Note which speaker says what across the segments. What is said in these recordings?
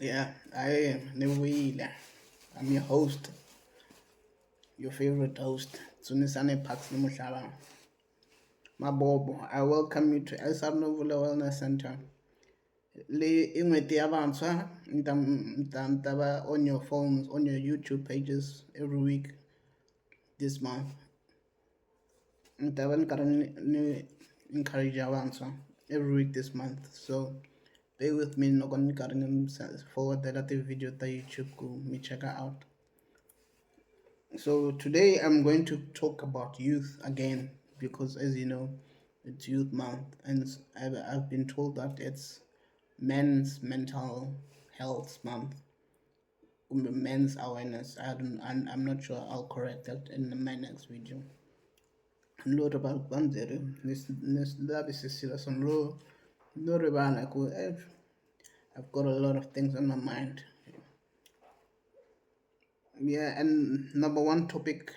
Speaker 1: Yeah, I am Newile. I'm your host, your favorite host, Tsunisane Pax Mushaba. Mabobo, I welcome you to El Sarnovula Wellness Center. Le ingwete yabantsha ntaba on your phones, on your YouTube pages every week this month. Ntaba ni encourage yabantsha every week this month. So bear with me, not going to forward the video that YouTube go me check out. So today I'm going to talk about youth again because, as you know, it's Youth Month, and I've been told that it's Men's Mental Health Month, Men's Awareness. I'm not sure. I'll correct that in my next video. Lord about Banzere, this lab is serious on low. Lord about I've got a lot of things on my mind. Yeah, and number one topic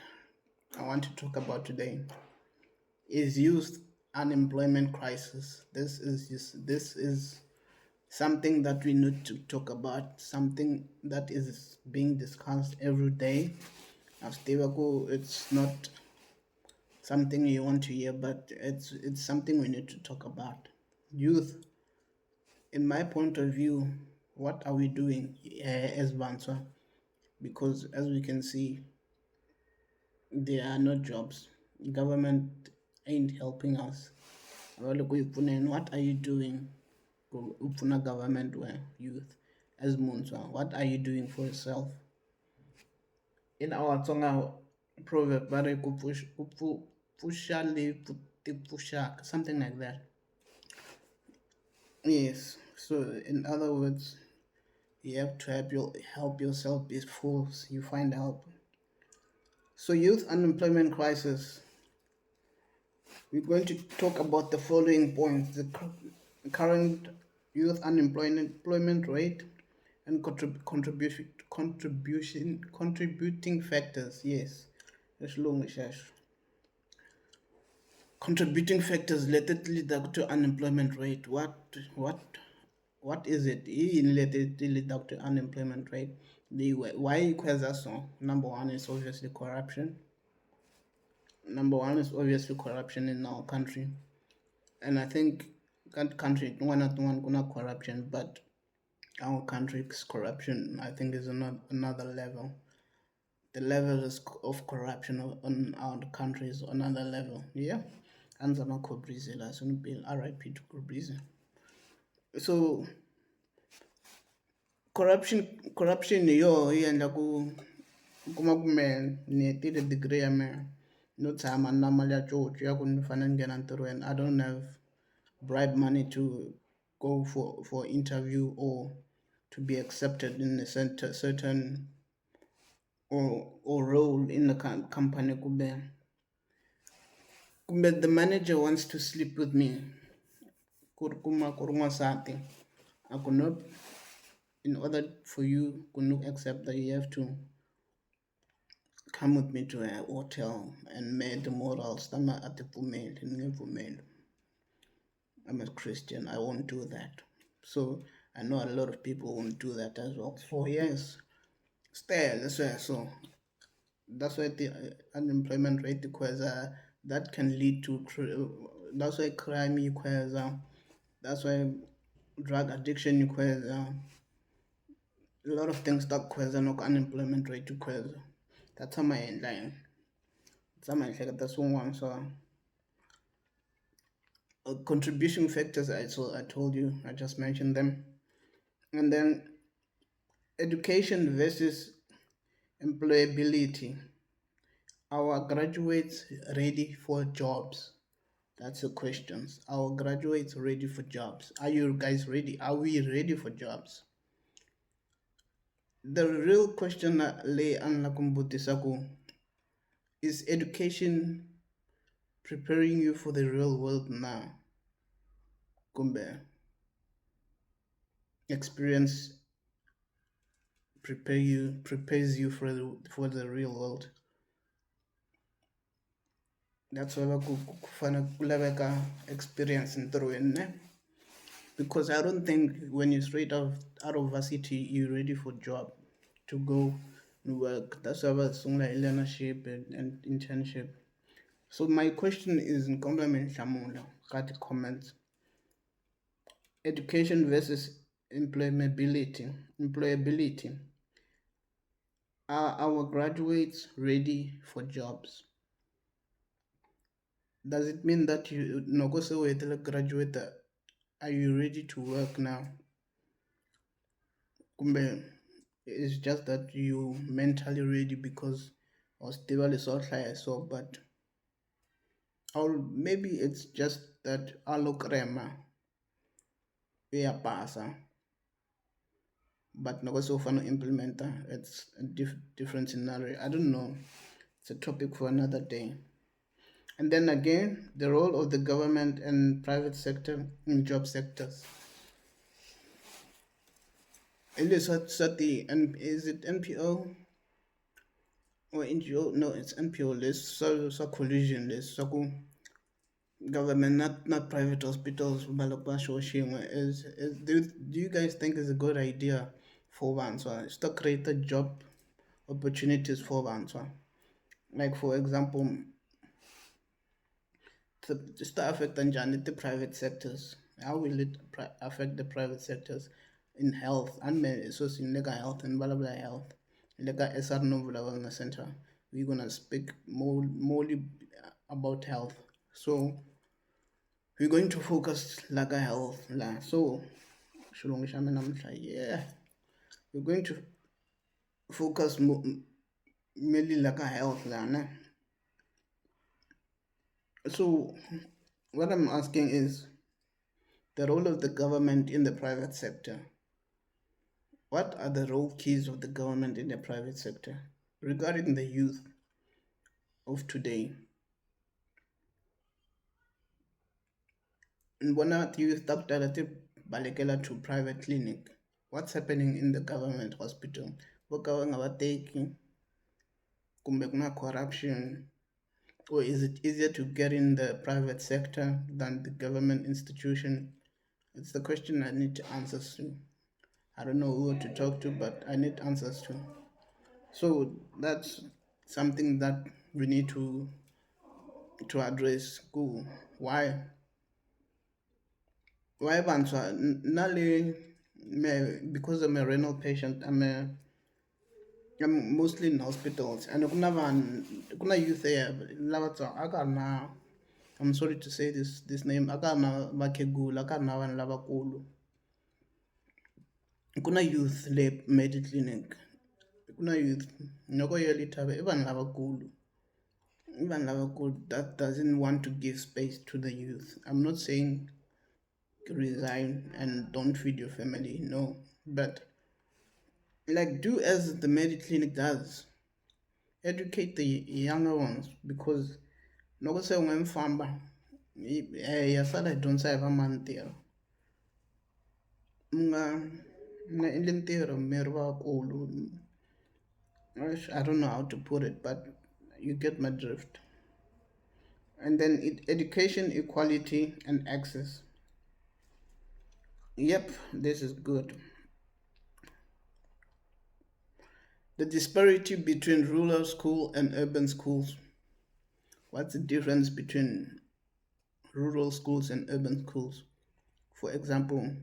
Speaker 1: I want to talk about today is youth unemployment crisis. This is something that we need to talk about, something that is being discussed every day. As Tevaku, it's not something you want to hear, but it's something we need to talk about. Youth, in my point of view, what are we doing as Bansa? Because as we can see, there are no jobs. Government ain't helping us. What are you doing ufuna government where youth as Munswa? What are you doing for yourself? In our Tsonga proverb, bare pusha le pushak, something like that. Yes. So in other words, you have to help yourself before you find help. So youth unemployment crisis. We're going to talk about the following points: the current youth unemployment rate and contributing factors. Yes, that's long contributing factors related to unemployment rate. What is it? Related to unemployment rate. The why equals so. Number one is obviously corruption. Number one is obviously corruption in our country, and I think that country one corruption, but our country's corruption I think is another level. The level of corruption on our country is another level. Yeah, and some Kobrizi last bill RIP to Kobrizi. So corruption yo yendla ku kuma kume ni hetile degree ya me no tshama na mali ya coco ya ku ni fanele ni nghena ntirhweni. I don't have bribe money to go for interview or to be accepted in a certain or role in the company. Kumbe the manager wants to sleep with me. Kurkuma kuruma sati. I could not, in order for you to accept that, you have to come with me to a hotel and made the morals. At the I'm a Christian. I won't do that. So I know a lot of people won't do that as well. So yes, stay. That's why. So that's why the unemployment rate equals that can lead to that's why crime equals that's why drug addiction equals a lot of things that cause no unemployment rate equals. That's how my line. That's one. So contribution factors I told you, I just mentioned them. And then education versus employability. Our graduates ready for jobs? That's the questions. Our graduates ready for jobs? Are you guys ready? Are we ready for jobs? The real question lay anlakumbuti is education preparing you for the real world now? Kumbe experience prepares you for the real world. That's why kufana kulaveka experience ntirhweni ne. because I don't think when you're straight out of varsity you're ready for job to go and work. That's why I was saying like learnership and internship. So my question is in complement Shamula, got the comments. Education versus employability. Are our graduates ready for jobs? Does it mean that you no go say wait till graduate, are you ready to work now? Kumbe, it's just that you mentally ready because or still is all high so but or maybe it's just that alokrema pasa but no so far no implementer. It's a different scenario. I don't know. It's a topic for another day. And then again, the role of the government and private sector in job sectors. It is at the is it NPO or NGO? No, it's NPO list. So collision list. So government, not private hospitals. Is do you guys think is a good idea for one? So it's to create a job opportunities for one. So like for example, just to affect the private sectors. How will it affect the private sectors in health and so in legal health and blah blah health, legal SR Novel Wellness Center? We're gonna speak more about health. So we're going to focus legal health. So yeah, we're going to focus mainly legal health. So what I'm asking is the role of the government in the private sector. What are the role keys of the government in the private sector regarding the youth of today? And when our youth balekela to private clinic, what's happening in the government hospital? Bakawanga taking kumbe kuna corruption, or is it easier to get in the private sector than the government institution? It's the question I need answers to. I don't know who to talk to, but I need answers to. So that's something that we need to address. Cool. Why Banswa? Nali me because I'm a renal patient, I'm mostly in hospitals and kuna youth there lava akana. I'm sorry to say this name akana bakegula akana van lava kulu. Kuna youth le med clinic. Kuna youth noko yeli tabe even lava kulu. Even lava kulu that doesn't want to give space to the youth. I'm not saying resign and don't feed your family, no, but like do as the medical clinic does, educate the younger ones because no say when famba yasala don't say amantiro mga mga ilintiro merwa kulu. I don't know how to put it, but you get my drift. And then education equality and access. Yep, this is good. The disparity between rural school and urban schools. What's the difference between rural schools and urban schools? For example,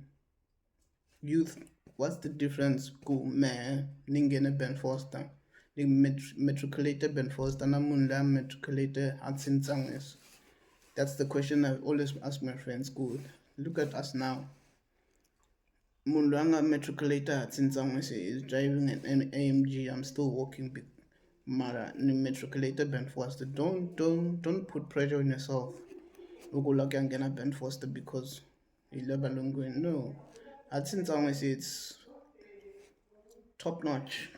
Speaker 1: youth, what's the difference? Go me ningene Ben Foster, matriculated Ben Foster, namunla matriculated Hudson Sanges. That's the question I always ask my friends. Good. Look at us now. Mulanga matriculated Hudson Sanges is driving an AMG. I'm still walking big. Mara matriculated Ben Foster. Don't put pressure on yourself. Ugula can get Ben Foster because you live alone. No. Hudson Sanges it's top notch.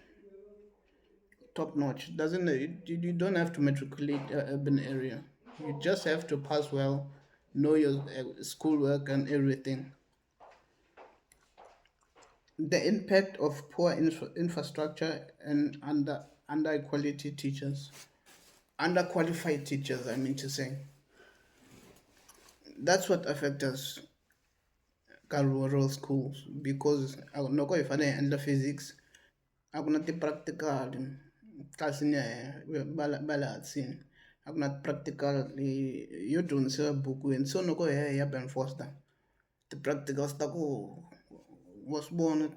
Speaker 1: Top notch. Doesn't you don't have to matriculate urban area. You just have to pass well, know your schoolwork and everything. The impact of poor infrastructure and under quality teachers, underqualified teachers. I mean to say, that's what affects us. ka rural schools because loko hi fanele hi endla physics a ku na ti-practical tlilasini ya hina va le hansi a ku na ti-practical yo dyondzisiwa bukwini so loko hi ya hi ya Ben Foster ti-practicals ta ku wa swi vona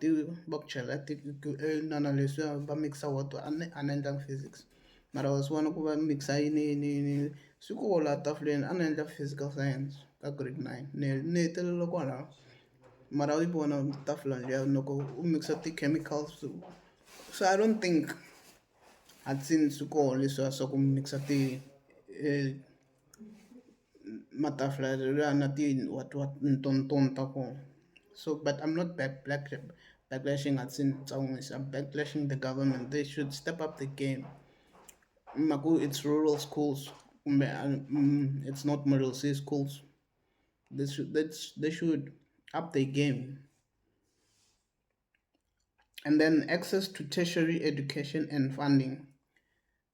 Speaker 1: va ku chela inana leswiya va mixa water a ni endlangi physics mara wa swi vona ku va mixa yini swi koho laha tafuleni a ni endla physical science ka grade 9 ni hetelela kwalaho mara u yi vona tafula liya loko u mixa ti-chemicals so I don't think hatsini swi koho leswiya swa ku mixa matafula leriya na what ntonton ta kona so but I'm not backlashing hatsini Tsawungisi, I'm backlashing the government. They should step up the game. Maku it's rural schools kumbe it's not middle C schools. They should up their game. And then access to tertiary education and funding.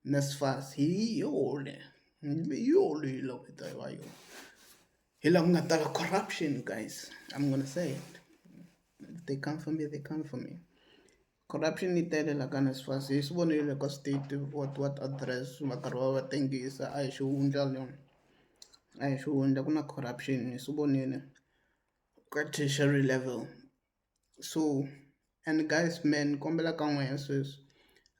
Speaker 1: NSFAS yole love it ayo. Hila kungataka corruption, guys. I'm gonna say it. If they come for me, they come for me. Corruption yi tele la ka NSFAS hi swi vonile ka state what address vakarhi va va tengisa a hi xihundla leyi a hi xihundla ku na corruption hi swi vonile ka tertiary level so and guys man kombela ka n'wehe sweswi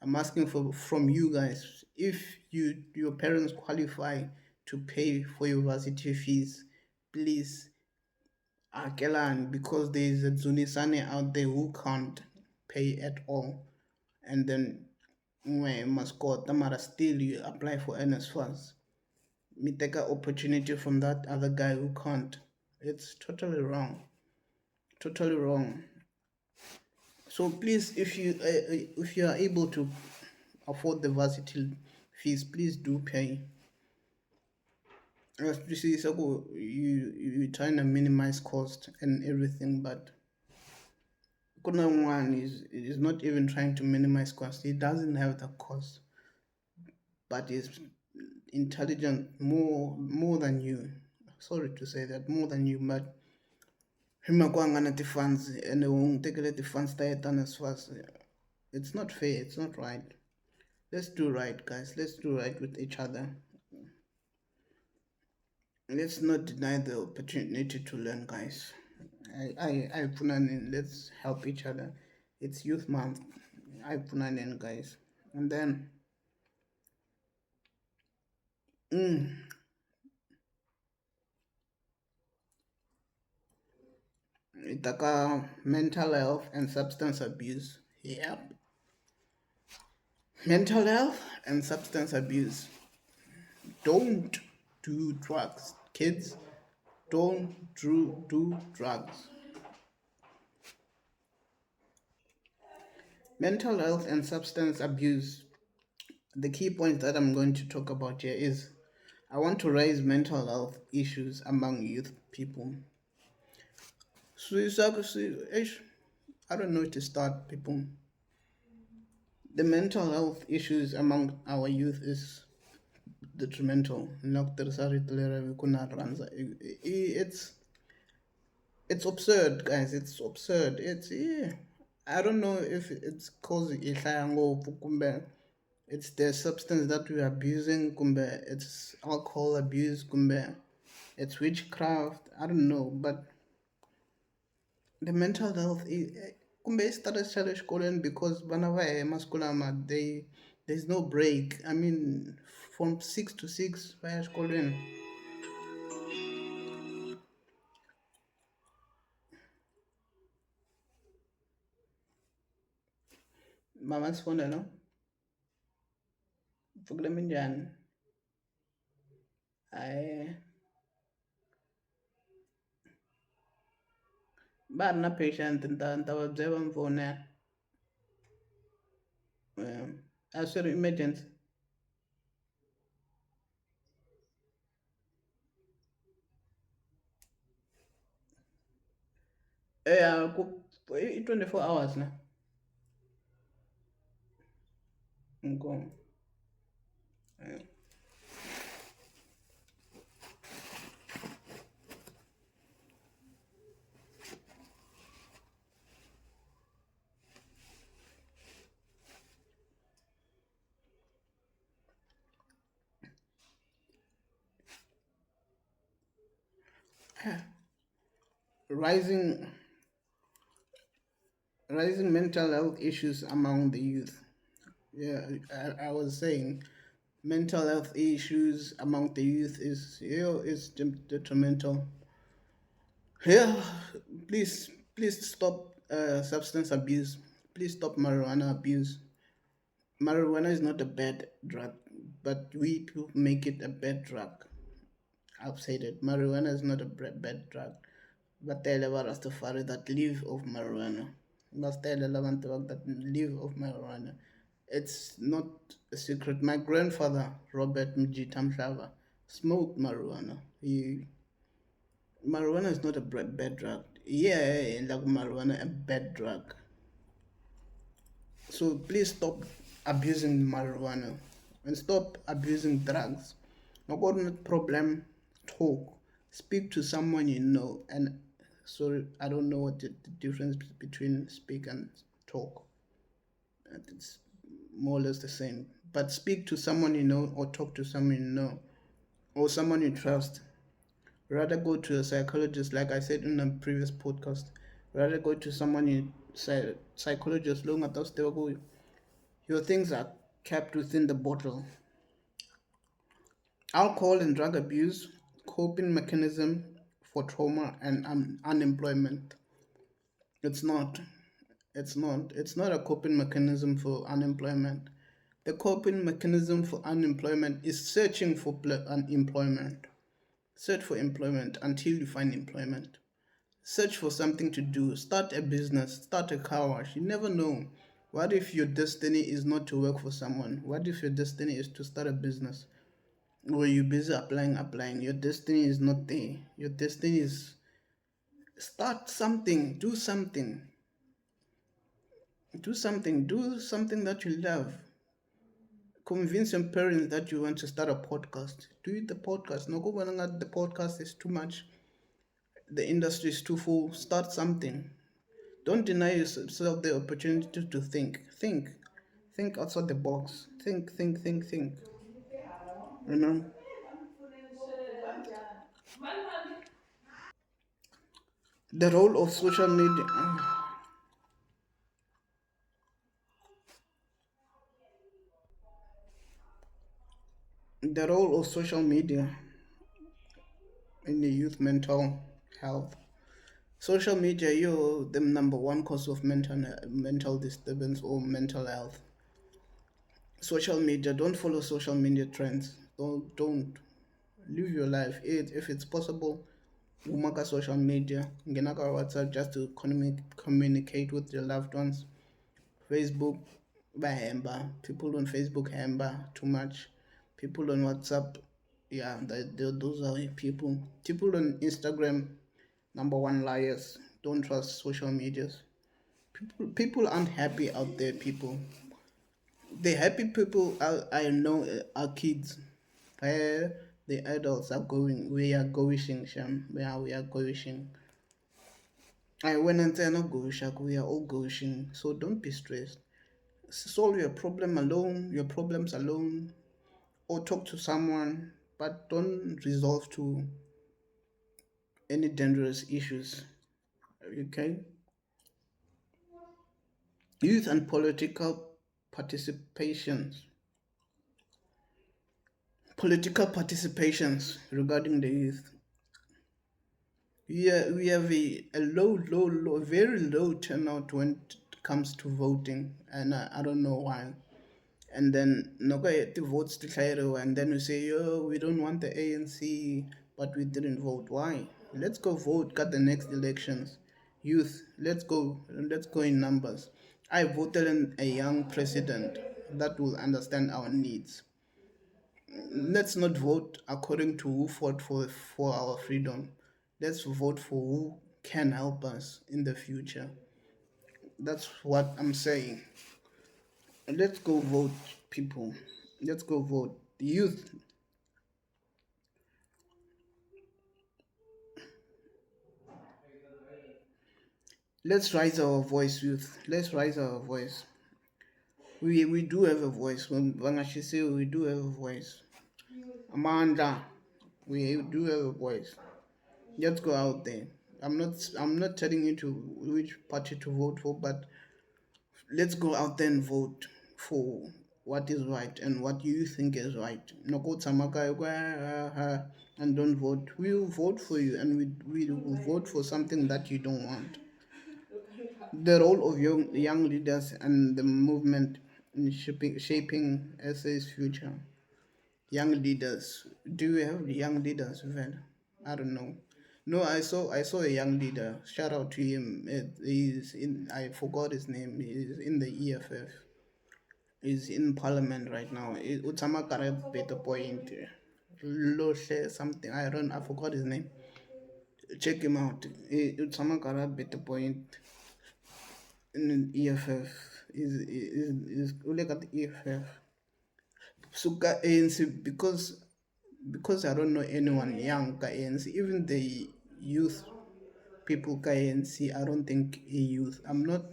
Speaker 1: I'm asking for from you guys if your parents qualify to pay for university fees please hakelani because there is a Zunisane out there who can't pay at all and then n'wehe must kota mara still you apply for NSFAS me take an opportunity from that other guy who can't it's totally wrong totally wrong so please if you are able to afford the varsity fees please do pay you see so you trying to minimize cost and everything but kuna one is not even trying to minimize cost he doesn't have the cost but is intelligent more than you sorry to say that more than you but hi mhaka a nga na ti-funds ene u n'wi tekele ti-funds ta yetana as fast it's not fair it's not right let's do right guys let's do right with each other let's not deny the opportunity to learn guys I pfunaneni let's help each other it's youth month I pfunaneni guys and then itaka mental health and substance abuse yep mental health and substance abuse don't do drugs kids don't do drugs mental health and substance abuse the key point that I'm going to talk about here is I want to raise mental health issues among youth people I don't know where to start people the mental health issues among our youth is detrimental it's absurd guys it's absurd it's yeah. I don't know if it's cause kumbe it's the substance that we're abusing kumbe it's alcohol abuse kumbe it's witchcraft I don't know but the mental health kumbe i started xale xikolweni because vana va hehe masiku lama there's no break I mean from 6 to 6 va ya xikolweni mama si fonela pfukile minjhani hayi va ha ri na patient ni ta va byela va mi fonela a swi ri emergency eya ku i 24 hours na inkomo rising rising mental health issues among the youth. Yeah, I was saying mental health issues among the youth is detrimental. Yeah, please stop substance abuse. Please stop marijuana abuse. Marijuana is not a bad drug, but we people make it a bad drug. I've said it. Marijuana is not a bad drug. But tell about Rastafari that live of marijuana. Must tell abantu that live of marijuana. It's not a secret. My grandfather, Robert Mjitamshava, smoked marijuana. Marijuana is not a bad drug. Yeah, like marijuana, a bad drug. So please stop abusing marijuana and stop abusing drugs. No problem. Talk. Speak to someone you know. And sorry, I don't know what the difference between speak and talk. It's more or less the same. But speak to someone you know or talk to someone you know or someone you trust. Rather go to a psychologist, like I said in a previous podcast. Rather go to someone you say psychologist. Long at those your things are kept within the bottle. Alcohol and drug abuse, coping mechanism for trauma and unemployment. It's not. It's not. It's not a coping mechanism for unemployment. The coping mechanism for unemployment is searching for unemployment. Search for employment until you find employment. Search for something to do. Start a business. Start a car wash. You never know. What if your destiny is not to work for someone? What if your destiny is to start a business? Or you're busy applying. Your destiny is not there. Your destiny is start something. Do something that you love. Convince your parents that you want to start a podcast. Do the podcast. No go the podcast is too much. The industry is too full. Start something. Don't deny yourself the opportunity to think. Think outside the box. Think. You know the role of social media. The role of social media in the youth mental health. Social media, you the number one cause of mental disturbance or mental health. Social media, don't follow social media trends. Don't live your life. If it's possible, umaka social media, ngenaka WhatsApp just to communicate with your loved ones. Facebook, bahemba. People on Facebook hemba too much. People on WhatsApp, yeah, those are people. People on Instagram, number one liars. Don't trust social medias. People aren't happy out there. The happy people I know are kids. Where the adults are going, we are going, Sham. We are going. I went and said, not going, we are all going. So don't be stressed. Solve your problem alone, your problems alone, or talk to someone, but don't resolve to any dangerous issues. Okay? Youth and political participations. Political participations regarding the youth. We have a very low turnout when it comes to voting, and I don't know why. And then Noga get the votes to Cairo, and then we say, yo, we don't want the ANC, but we didn't vote. Why? Let's go vote, got the next elections. Youth, let's go in numbers. I voted in a young president that will understand our needs. Let's not vote according to who fought for our freedom. Let's vote for who can help us in the future. That's what I'm saying. Let's go vote, people. Let's go vote. The youth, let's raise our voice, youth. Let's raise our voice. We do have a voice. When Bangashi say we do have a voice. Amanda, we do have a voice. Let's go out there. I'm not telling you to which party to vote for, but let's go out there and vote for what is right and what you think is right. No go tsamaka and don't vote. We'll vote for you, and we will vote for something that you don't want. The role of young leaders and the movement in shaping SA's future. Young leaders. Do you have young leaders, Vel? I don't know. No, I saw a young leader. Shout out to him. He's in. I forgot his name. He's in the EFF. He's in Parliament right now. Utama Kareb Better Point. Loshe something. I forgot his name. Check him out. Utama Kareb Better Point in EFF. Is look at the EFF. Suka ANC because I don't know anyone young ka ANC. Even the youth people ka ANC, I don't think a youth. I'm not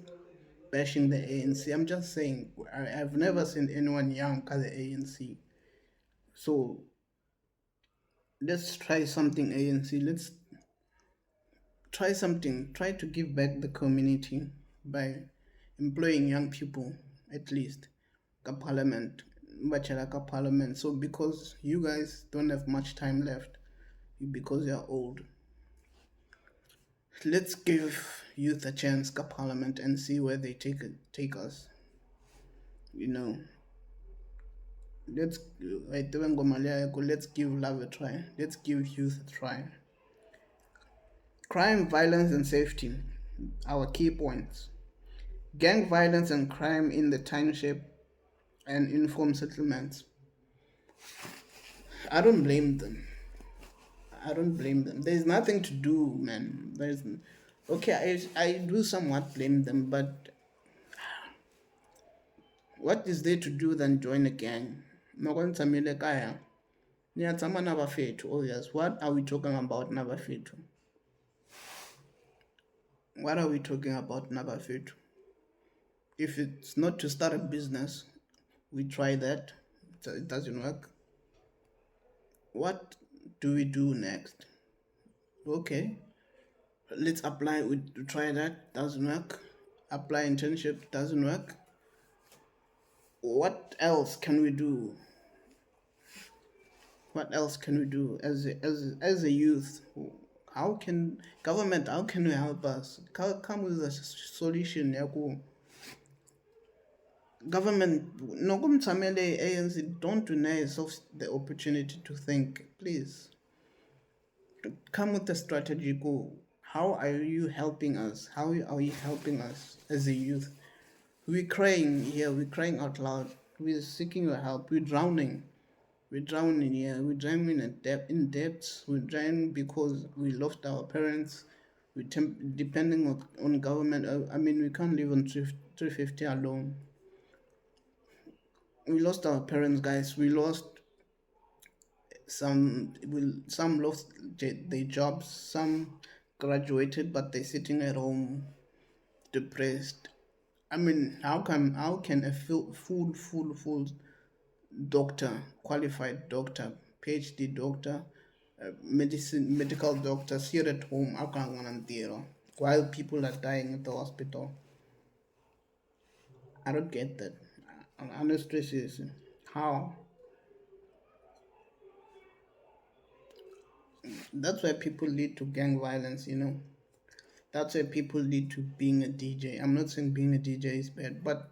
Speaker 1: bashing the ANC. I'm just saying I've never seen anyone young ka the ANC. So let's try something ANC. Let's try something. Try to give back the community by employing young people at least. Ka parliament. Bachelor ka parliament. So because you guys don't have much time left, because you're old, let's give youth a chance ka parliament and see where they take us. You know, let's let's give love a try. Let's give youth a try. Crime, violence, and safety. Our key points. Gang violence and crime in the township and informal settlements. I don't blame them. I don't blame them. There's nothing to do, man. There's okay. I do somewhat blame them, but what is there to do than join a gang? Nokwenza kaya. Niyatshama na bafethu. Oh yes. What are we talking about na bafethu? What are we talking about na bafethu? If it's not to start a business, we try that. It doesn't work. What do we do next? Okay, let's apply. We try that. Doesn't work. Apply internship. Doesn't work. What else can we do? What else can we do as a youth? How can government? How can you help us? Come with a solution. Government, nokumtsamele ANC, don't deny yourself the opportunity to think. Please come with a strategy. Go. How are you helping us? How are you helping us as a youth? We're crying here. We're crying out loud. We're seeking your help. We're drowning. We're drowning here. We're drowning in debts. We're drowning because we lost our parents. We're depending on government. I mean, we can't live on 350 alone. We lost our parents, guys. We lost some lost their jobs. Some graduated, but they're sitting at home depressed. I mean, how can a full doctor, qualified doctor, PhD doctor, medical doctor sit at home? How can one while people are dying at the hospital? I don't get that. Honestly, seriously, how? That's why people lead to gang violence. That's why people lead to being a DJ. I'm not saying being a DJ is bad, but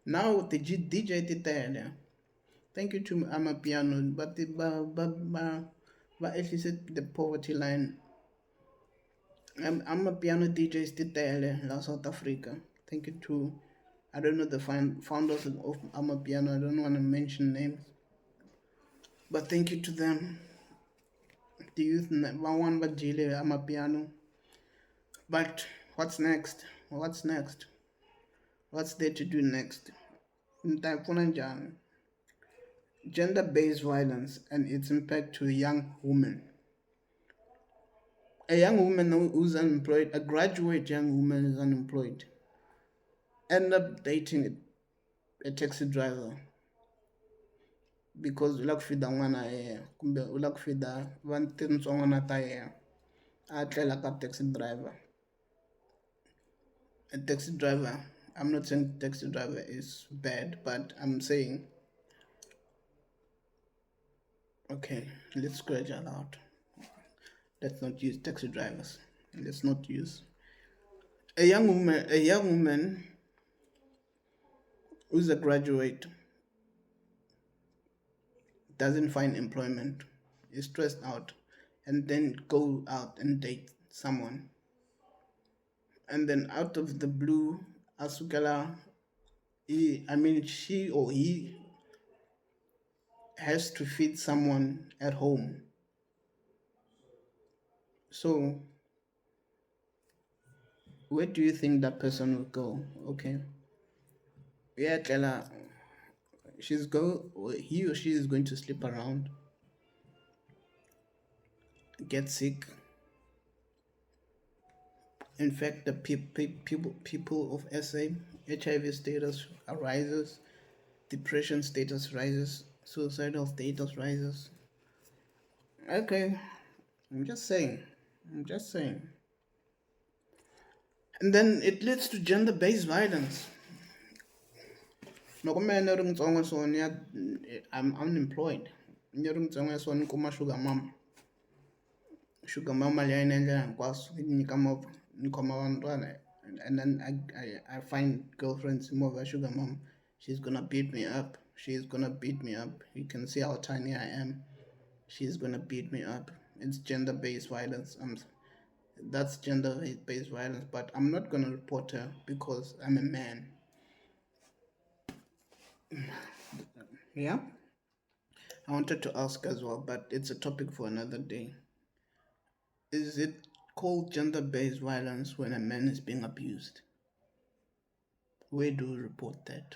Speaker 1: now the DJ did that. Thank you to Amapiano, but at least the poverty line. Amapiano DJs did that in South Africa. Thank you to, I don't know the founders of Amapiano. I don't want to mention names, but thank you to them. The youth, one but Jile Amapiano. But what's next? What's next? What's there to do next? Gender based violence and its impact to young women. A young woman who's unemployed, a graduate young woman is unemployed, end up dating a taxi driver because ulakufida n'wana ya yena kumbe ulakufida vantirhitsongwana ta yena. I tell like a taxi driver. A taxi driver. I'm not saying taxi driver is bad, but I'm saying, okay, let's scratch that out. Let's not use taxi drivers. Let's not use a young woman. A young woman who's a graduate doesn't find employment, is stressed out, and then go out and date someone, and then out of the blue, Asukala, she or he has to feed someone at home. So where do you think that person will go? Okay, yeah, Kela, he or she is going to sleep around, get sick. In fact, the people of SA, HIV status rises, depression status rises, suicidal status rises. Okay, I'm just saying. I'm just saying. And then it leads to gender-based violence. Nokumele ri ngitsongo so I'm unemployed. Ni ri ngitsongo so ni kuma sugar mama. Sugar mama leyi ni endlela hinkwaswo yi nyika movha ni khoma vantwana, and then I find girlfriends movha sugar mama. She's gonna beat me up. She's gonna beat me up. You can see how tiny I am. She's gonna beat me up. It's gender-based violence. That's gender-based violence, but I'm not gonna report her because I'm a man. Yeah, I wanted to ask as well, but it's a topic for another day. Is it called gender-based violence when a man is being abused? Where do we report that?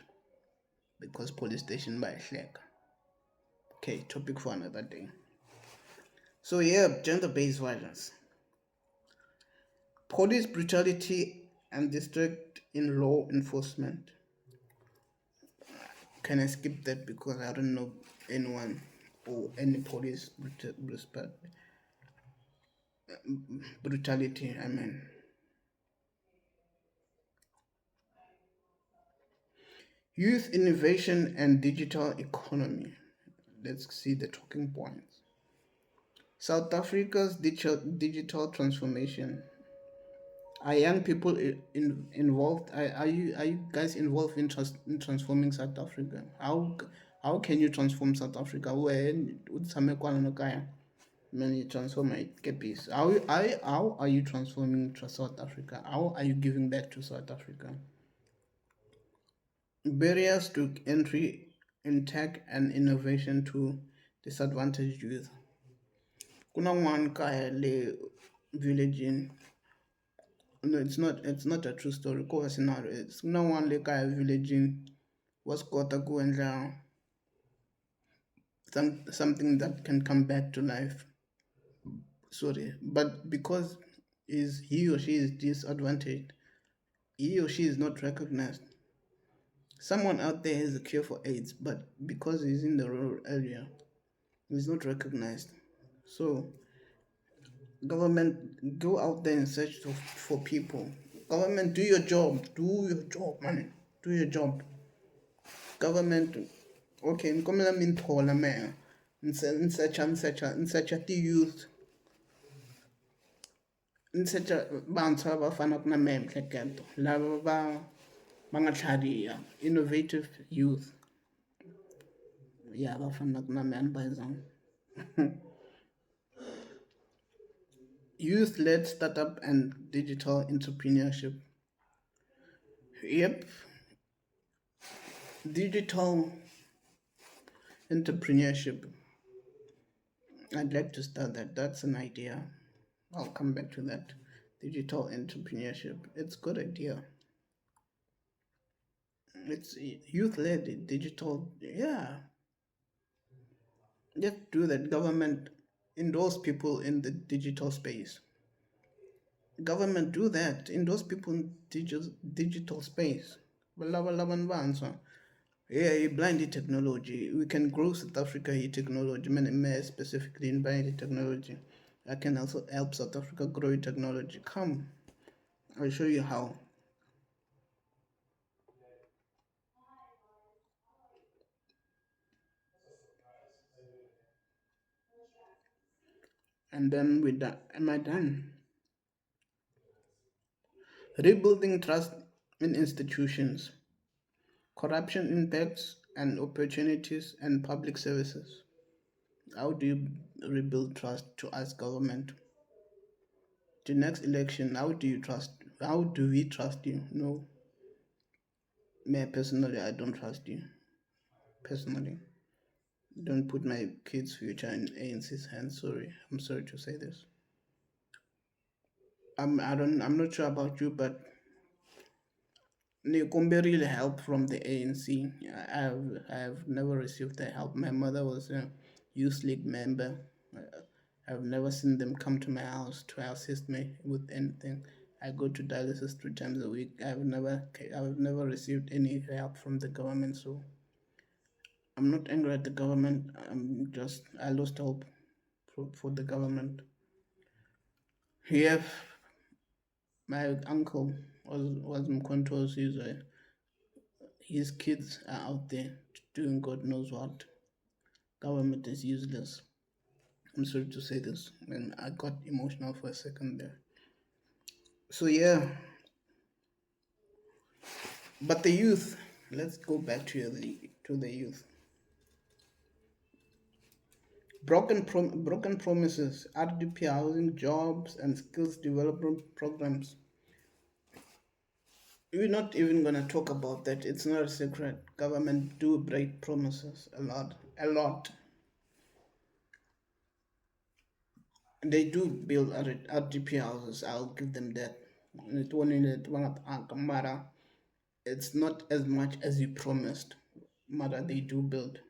Speaker 1: Because police station by Shlek. Okay, topic for another day. So yeah, gender-based violence. Police brutality and district in law enforcement. Can I skip that because I don't know anyone or any police brutality? I mean, youth innovation and digital economy. Let's see the talking points. South Africa's digital transformation. Are young people involved? Are you guys involved in transforming South Africa? How can you transform South Africa? When you transform it, get peace. How are you transforming South Africa? How are you giving back to South Africa? Barriers to entry in tech and innovation to disadvantaged youth. Kuna one kaya le village in, no, it's not a true story. Kwa scenario. It's kuna one le kaya village in was kota kuendla something that can come back to life. Sorry, but because is he or she is disadvantaged, he or she is not recognized. Someone out there has a cure for AIDS, but because he's in the rural area, he's not recognized. So government, go out there and search for people. Government, do your job. Do your job, man. Do your job. Government, okay, nkomela minthola man. Nsearcha the youth. Nsearcha bantshwa ba fana ku na mehe miehleketo lava va nga tlhariha, innovative youth. Yeah, va fanaka na mehe a ni bayizanga. Youth-led startup and digital entrepreneurship. Yep, digital entrepreneurship. I'd like to start that. That's an idea. I'll come back to that. Digital entrepreneurship. It's a good idea. It's youth-led digital. Yeah, just do that. Government endorse people in the digital space. Government do that. Endorse people in digital space. Yeah, blind technology. We can grow South Africa technology, specifically in blind technology. I can also help South Africa grow in technology. Come, I'll show you how. And then we done. Am I done? Rebuilding trust in institutions, corruption impacts and opportunities and public services. How do you rebuild trust to us government? The next election, how do you trust? How do we trust you? No, me personally, I don't trust you. Personally, don't put my kids' future in ANC's hands. Sorry, I'm sorry to say this. I'm not sure about you, but Nikombe really help from the ANC. I have never received the help. My mother was a youth league member. I've never seen them come to my house to assist me with anything. I go to dialysis 3 times a week. I've never received any help from the government. So I'm not angry at the government. I lost hope for the government. Here, my uncle was Mkontos. His kids are out there doing God knows what. Government is useless. I'm sorry to say this, and I got emotional for a second there. So yeah, but the youth. Let's go back to the youth. Broken promises, RDP housing, jobs, and skills development programs. We're not even gonna talk about that. It's not a secret. Government do break promises a lot, a lot. They do build RDP houses. I'll give them that. It's not as much as you promised. Mother, they do build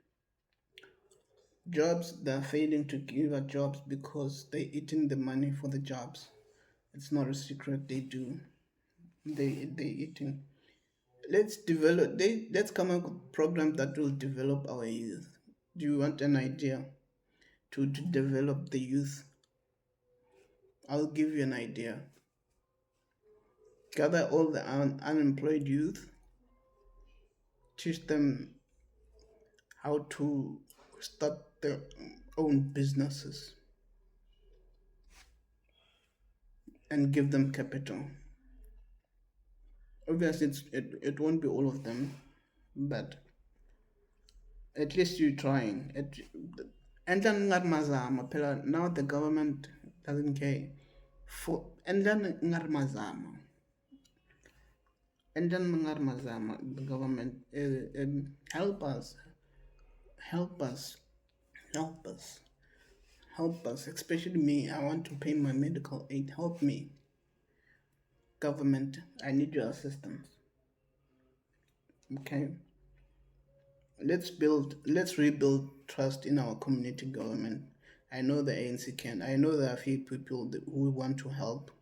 Speaker 1: jobs. They're failing to give us jobs because they're eating the money for the jobs. It's not a secret. They do. They eating. Let's come up with programs that will develop our youth. Do you want an idea to develop the youth? I'll give you an idea. Gather all the unemployed youth, teach them how to start their own businesses, and give them capital. Obviously, it won't be all of them, but at least you're trying. And then now the government doesn't care. And then the government help us, help us, help us, help us. Especially me, I want to pay my medical aid. Help me, government. I need your assistance. Okay. Let's rebuild trust in our community government. I know the ANC can. I know there are few people who want to help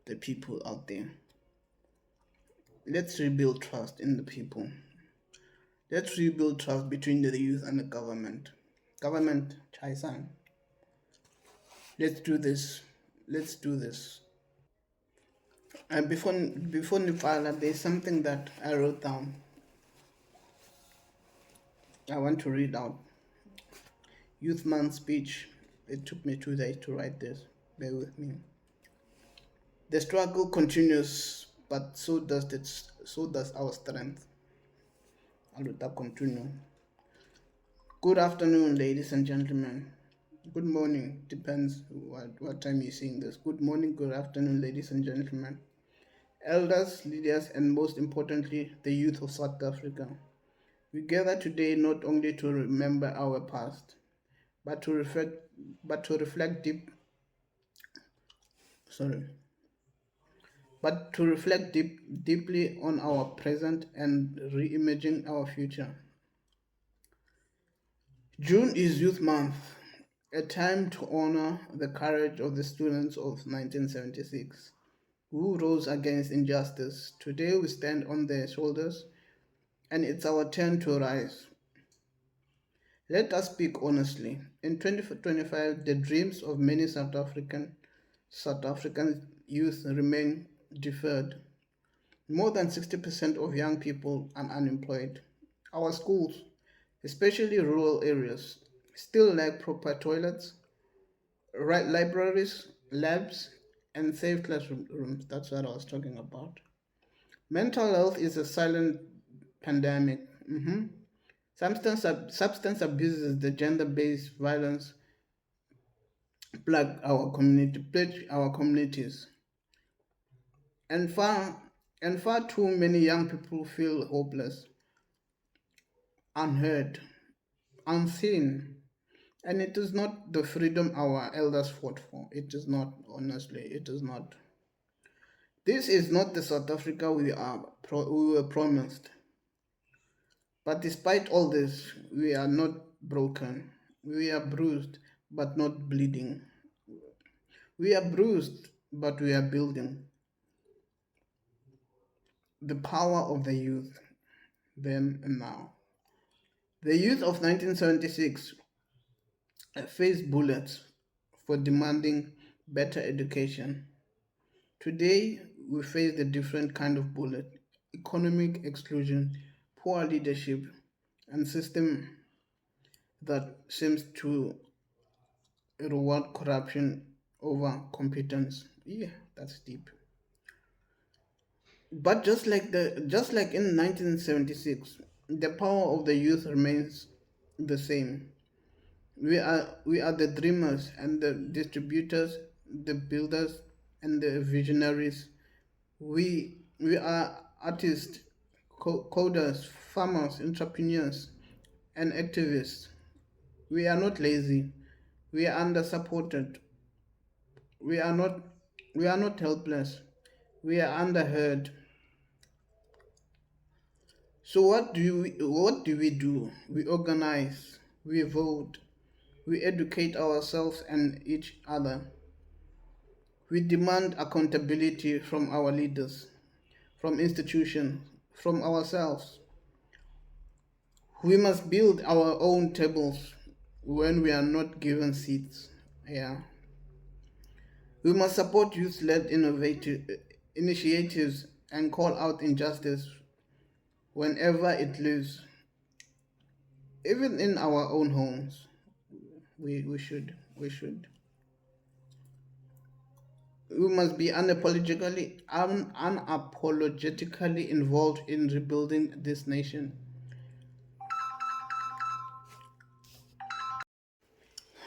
Speaker 1: the people out there. Let's rebuild trust in the people. Let's rebuild trust between the youth and the government. Government, Chaisan. Let's do this. Let's do this. And before Nipala, there's something that I wrote down. I want to read out. Youth Month speech. It took me 2 days to write this. Bear with me. The struggle continues, but so does our strength. I'll continue. Good afternoon, ladies and gentlemen. Good morning, depends what time you're seeing this. Good morning, good afternoon, ladies and gentlemen. Elders, leaders, and most importantly, the youth of South Africa. We gather today not only to remember our past, but to reflect sorry, deeply on our present and reimagine our future. June is Youth Month, a time to honor the courage of the students of 1976 who rose against injustice. Today we stand on their shoulders, and it's our turn to rise. Let us speak honestly. In 2025, the dreams of many South African youth remain deferred. More than 60% of young people are unemployed. Our schools, especially rural areas, still lack proper toilets, right libraries, labs, and safe classrooms. That's what I was talking about. Mental health is a silent pandemic. Substance abuse is the gender-based violence plague our communities, and far too many young people feel hopeless, unheard, unseen, and it is not the freedom our elders fought for. It is not, honestly, it is not. This is not the South Africa we were promised. But despite all this, we are not broken. We are bruised, but not bleeding. We are bruised, but we are building. The power of the youth, then and now. The youth of 1976 faced bullets for demanding better education. Today, we face a different kind of bullet: economic exclusion, poor leadership, and system that seems to reward corruption over competence. Yeah, that's deep. But just like in 1976, the power of the youth remains the same. We are the dreamers and the distributors, the builders and the visionaries. We are artists, coders, farmers, entrepreneurs, and activists. We are not lazy. We are under supported. We are not we are not helpless. We are underheard. So what do we do? We organize, we vote, we educate ourselves and each other. We demand accountability from our leaders, from institutions, from ourselves. We must build our own tables when we are not given seats. Yeah. We must support youth-led innovative initiatives and call out injustice whenever it lives, even in our own homes. We should. We must be unapologetically involved in rebuilding this nation.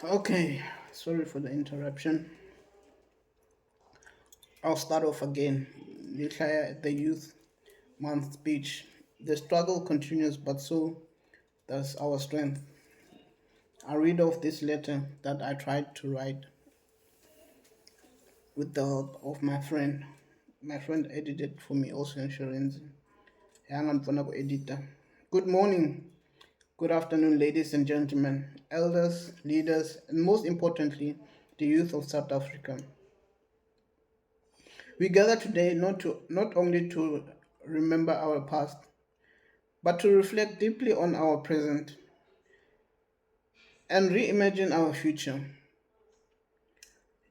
Speaker 1: Okay, sorry for the interruption. I'll start off again. The Youth Month speech. The struggle continues, but so does our strength. I read off this letter that I tried to write with the help of my friend. My friend edited for me, also insurance. Hang on for now, editor. Good morning, good afternoon, ladies and gentlemen, elders, leaders, and most importantly, the youth of South Africa. We gather today not only to remember our past, but to reflect deeply on our present and reimagine our future.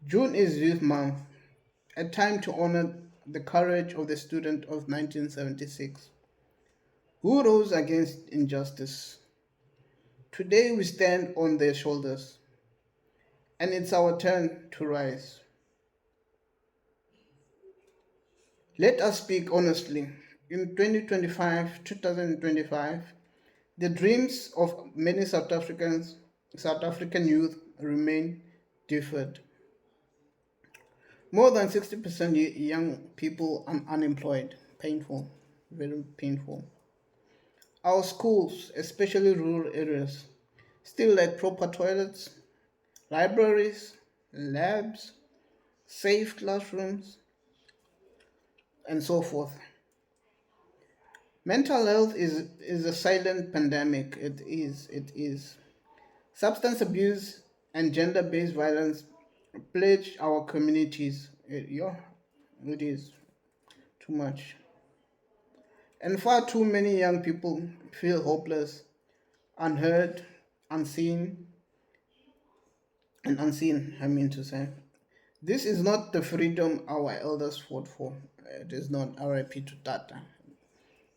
Speaker 1: June is Youth Month, a time to honor the courage of the student of 1976 who rose against injustice. Today we stand on their shoulders, and it's our turn to rise. Let us speak honestly. In 2025, the dreams of many South African youth remain deferred. More than 60% young people are unemployed. Painful, very painful. Our schools, especially rural areas, still lack proper toilets, libraries, labs, safe classrooms, and so forth. Mental health is a silent pandemic. It is. Substance abuse and gender based violence plague our communities. Yeah, it is too much. And far too many young people feel hopeless, unheard, unseen and unseen, I mean to say. This is not the freedom our elders fought for. It is not RIP to Tata.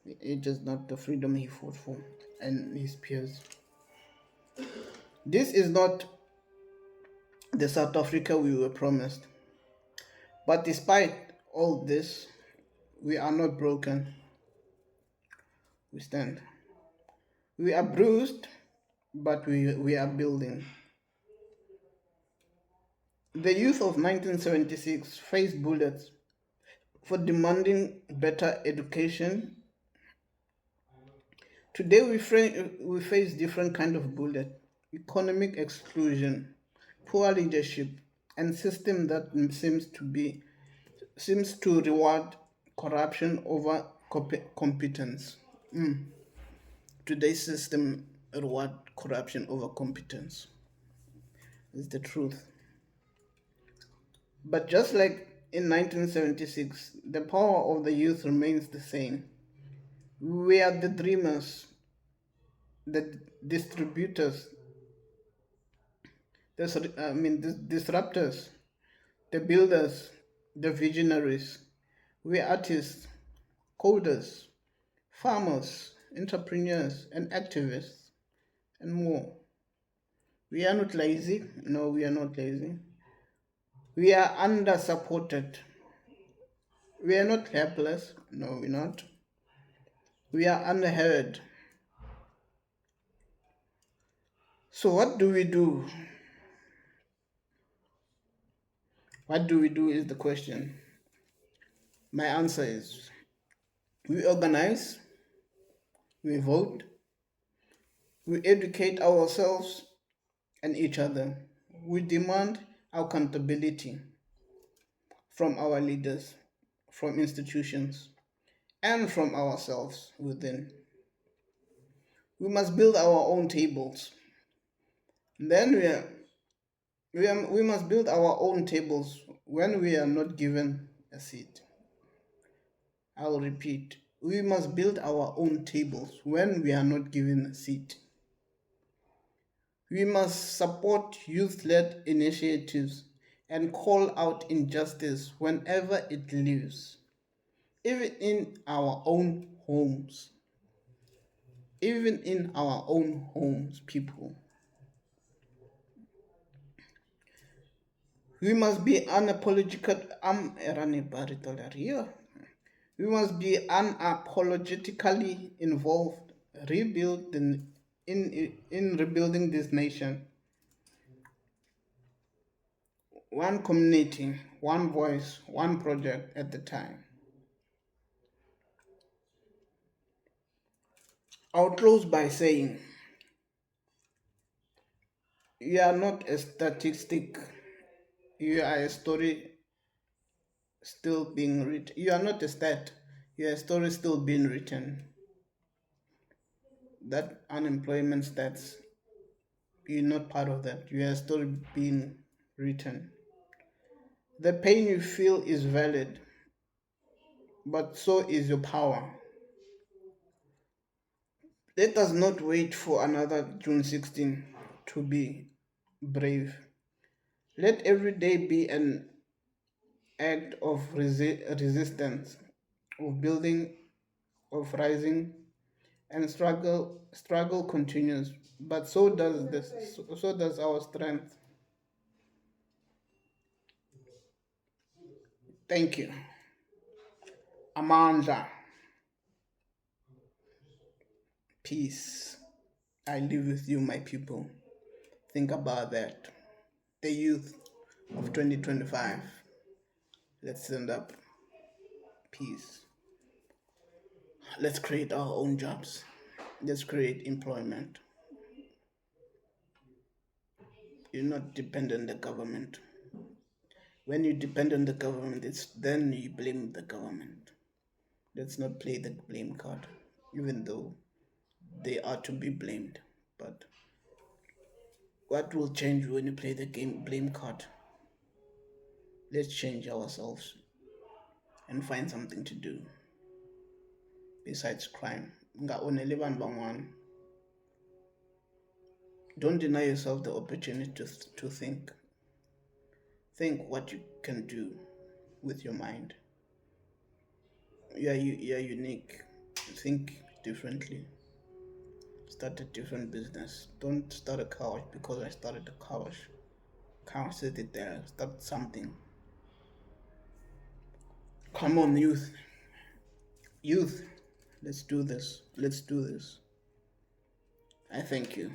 Speaker 1: It is not the freedom he fought for and his peers. This is not the South Africa we were promised. But despite all this, we are not broken. We stand. We are bruised, but we are building. The youth of 1976 faced bullets for demanding better education. Today we face different kind of bullet: economic exclusion, poor leadership, and system that seems to reward corruption over competence. Today's system reward corruption over competence. Is the truth. But just like in 1976, the power of the youth remains the same. We are the dreamers, the distributors, the disruptors, the builders, the visionaries. We are artists, coders, farmers, entrepreneurs, and activists, and more. We are not lazy. No, we are not lazy. We are under supported. We are not helpless. No, we're not. We are unheard. So, what do we do? What do we do is the question. My answer is we organize, we vote, we educate ourselves and each other. We demand accountability from our leaders, from institutions, and from ourselves within. We must build our own tables. Then we must build our own tables when we are not given a seat. I'll repeat. We must build our own tables when we are not given a seat. We must support youth led initiatives and call out injustice whenever it lives, even in our own homes. Even in our own homes, people. We must be unapologetic. We must be unapologetically involved, in rebuilding this nation. One community, one voice, one project at a time. I'll close by saying, you are not a statistic. You are a story still being written. You are not a stat. You are a story still being written. That unemployment stats, you're not part of that. You are a story being written. The pain you feel is valid, but so is your power. Let us not wait for another June 16 to be brave. Let every day be an act of resistance, of building, of rising, and struggle continues. But so does our strength. Thank you. Amanda. Peace. I live with you, my people. Think about that. The youth of 2025. Let's stand up. Peace. Let's create our own jobs. Let's create employment. You're not dependent on the government. When you depend on the government, it's then you blame the government. Let's not play the blame card, even though they are to be blamed. But what will change when you play the game blame card? Let's change ourselves and find something to do besides crime. Nga onele vanhu van'wana. Don't deny yourself the opportunity to think. Think what you can do with your mind. You're unique. Think differently. Start a different business. Don't start a couch because I started a couch. Can't sit it there. Start something. Come on, youth. Youth. Let's do this. Let's do this. I thank you.